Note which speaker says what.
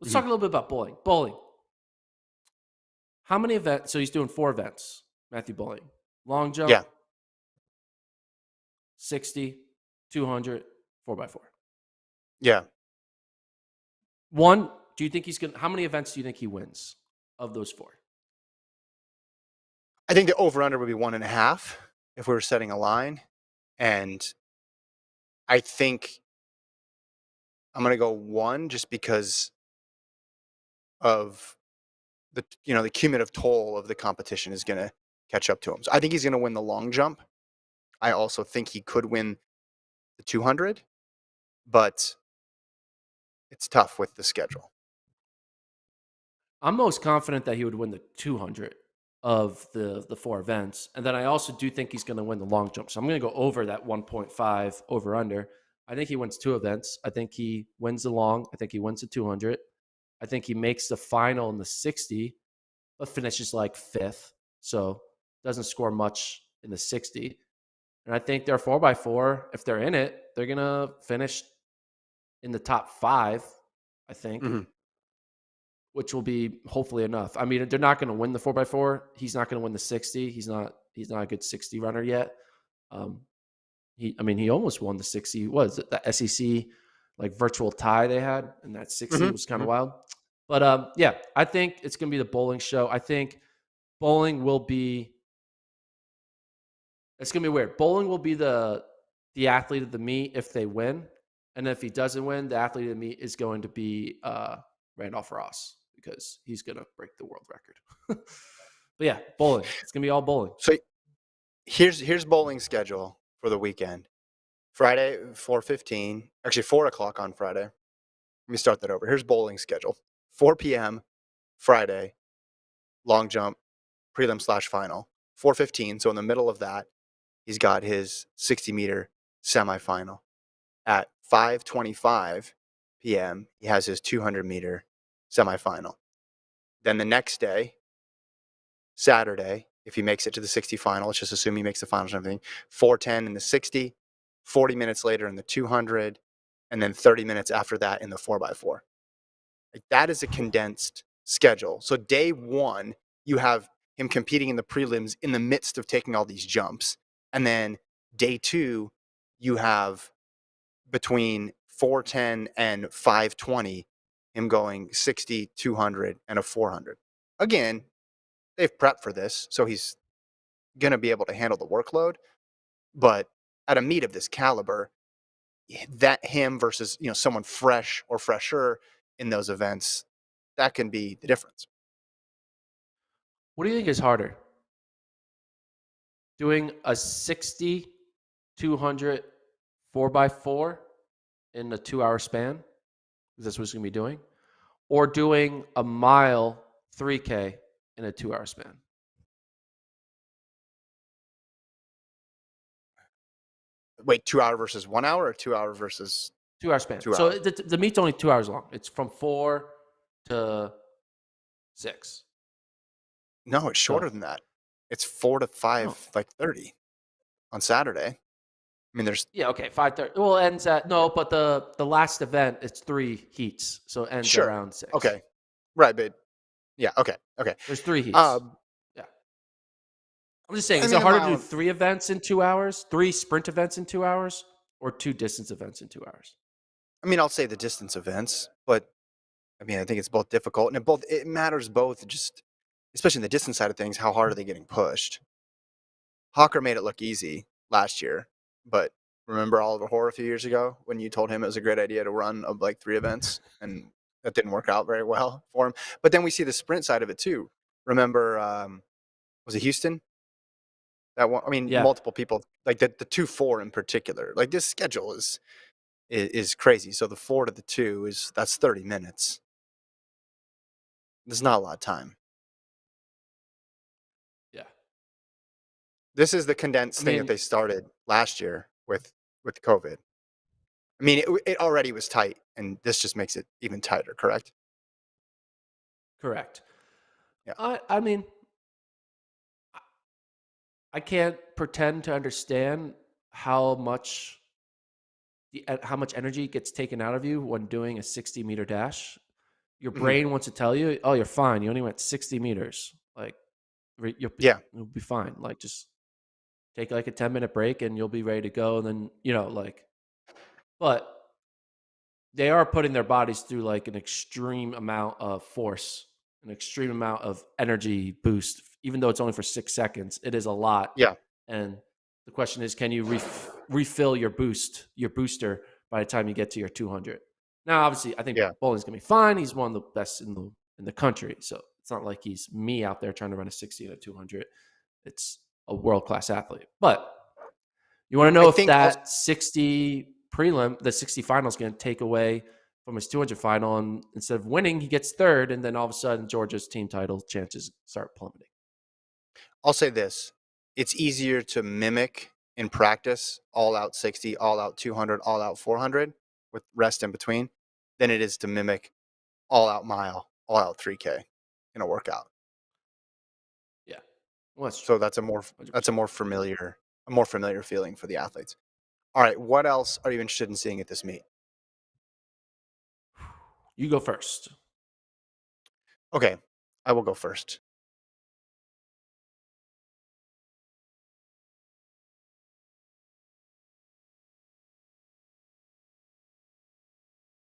Speaker 1: Let's talk a little bit about bowling. Bowling. How many events? So he's doing 4 events, Matthew Boling. Long jump,
Speaker 2: Yeah.
Speaker 1: 60, 200, 4x4.
Speaker 2: Yeah.
Speaker 1: One, do you think he's going to, how many events do you think he wins of those 4?
Speaker 2: I think the over-under would be 1.5 if we were setting a line. And I think I'm going to go 1 just because of the cumulative toll of the competition is going to catch up to him. So I think he's going to win the long jump. I also think he could win the 200, but it's tough with the schedule.
Speaker 1: I'm most confident that he would win the 200 of the 4 events. And then I also do think he's going to win the long jump. So I'm going to go over that 1.5 over under. I think he wins 2 events. I think he wins the long. I think he wins the 200. I think he makes the final in the 60, but finishes like 5th. So doesn't score much in the 60. And I think their 4x4, if they're in it, they're going to finish in the top 5, I think, which will be hopefully enough. I mean, they're not going to win the 4x4. He's not going to win the 60. He's not a good 60 runner yet. He almost won the 60. Was it the SEC like virtual tie they had? And that 60 was kind of wild. But yeah, I think it's going to be the bowling show. I think bowling will be, it's going to be weird. Bowling will be the athlete of the meet if they win. And if he doesn't win, the athlete of the meet is going to be Randolph Ross because he's going to break the world record. But yeah, bowling. It's going to be all bowling.
Speaker 2: So here's bowling's schedule for the weekend. Friday, 4:15. Actually, 4 o'clock on Friday. Let me start that over. Here's bowling schedule. 4 p.m. Friday, long jump, prelim/final. 4:15. So in the middle of that, he's got his 60-meter semifinal. At 5:25 p.m., he has his 200-meter semifinal. Then the next day, Saturday, if he makes it to the 60 final, let's just assume he makes the finals and everything, 4:10 in the 60, 40 minutes later in the 200, and then 30 minutes after that in the 4x4. Like, that is a condensed schedule. So day 1, you have him competing in the prelims in the midst of taking all these jumps. And then day 2, you have between 4:10 and 5:20 him going 60, 200, and a 400. Again, they've prepped for this, so he's going to be able to handle the workload. But at a meet of this caliber, that him versus someone fresh or fresher in those events, that can be the difference.
Speaker 1: What do you think is harder? Doing a 60, 200, 4x4 in a 2-hour span? Because that's what he's going to be doing. Or doing a mile 3K in a 2-hour span?
Speaker 2: Wait, 2 hour versus 1 hour, or 2 hour versus
Speaker 1: 2-hour span.
Speaker 2: 2
Speaker 1: So
Speaker 2: hours?
Speaker 1: the meet's only 2 hours long. It's from 4 to 6.
Speaker 2: No, it's shorter than that. It's 4 to 5, like 30 on Saturday. I mean, there's
Speaker 1: okay, 5:30. Well, it ends at but the last event it's 3 heats, so it ends around 6.
Speaker 2: Okay, right, but yeah, okay.
Speaker 1: There's 3 heats. Yeah, I'm just saying, is it harder to do 3 events in 2 hours, 3 sprint events in 2 hours, or 2 distance events in 2 hours?
Speaker 2: I mean, I'll say the distance events, but I mean, I think it's both difficult, and it matters both. Just especially in the distance side of things, how hard are they getting pushed? Hawker made it look easy last year, but remember Oliver Hoare a few years ago when you told him it was a great idea to run of like 3 events, and that didn't work out very well for him. But then we see the sprint side of it too. Remember, was it Houston? That one. I mean,
Speaker 1: Yeah.
Speaker 2: multiple people like the 2-4 in particular. Like, this schedule is crazy. So the 4 to the 2 that's 30 minutes. There's not a lot of time.
Speaker 1: Yeah.
Speaker 2: This is the condensed thing that they started last year with COVID. I mean, it already was tight, and this just makes it even tighter, correct?
Speaker 1: Correct.
Speaker 2: Yeah.
Speaker 1: I mean, I can't pretend to understand how much energy gets taken out of you when doing a 60-meter dash. your
Speaker 2: Mhm.
Speaker 1: brain wants to tell you, "Oh, you're fine. You only went 60 meters. Like,
Speaker 2: Yeah.
Speaker 1: you'll be fine. Like, just take like a 10-minute break and you'll be ready to go." And then, like, but they are putting their bodies through like an extreme amount of force, an extreme amount of energy boost, even though it's only for 6 seconds. It is a lot.
Speaker 2: Yeah.
Speaker 1: And the question is, can you refill your booster by the time you get to your 200? Now, obviously, I think
Speaker 2: Yeah.
Speaker 1: Bowling's gonna be fine. He's one of the best in the country, so it's not like he's me out there trying to run a 60 and a 200. It's a world class athlete, but you want to
Speaker 2: I
Speaker 1: know if
Speaker 2: think also
Speaker 1: that 60 prelim, the 60 final is going to take away from his 200 final, and instead of winning, he gets third, and then all of a sudden Georgia's team title chances start plummeting.
Speaker 2: I'll say this. It's easier to mimic in practice all out 60, all out 200, all out 400 with rest in between than it is to mimic all out mile, all out 3K in a workout.
Speaker 1: Yeah, well, that's true.
Speaker 2: So that's a
Speaker 1: 100%.
Speaker 2: more familiar feeling for the athletes. All right, what else are you interested in seeing at this meet?
Speaker 1: You go first.
Speaker 2: Okay, I will go first.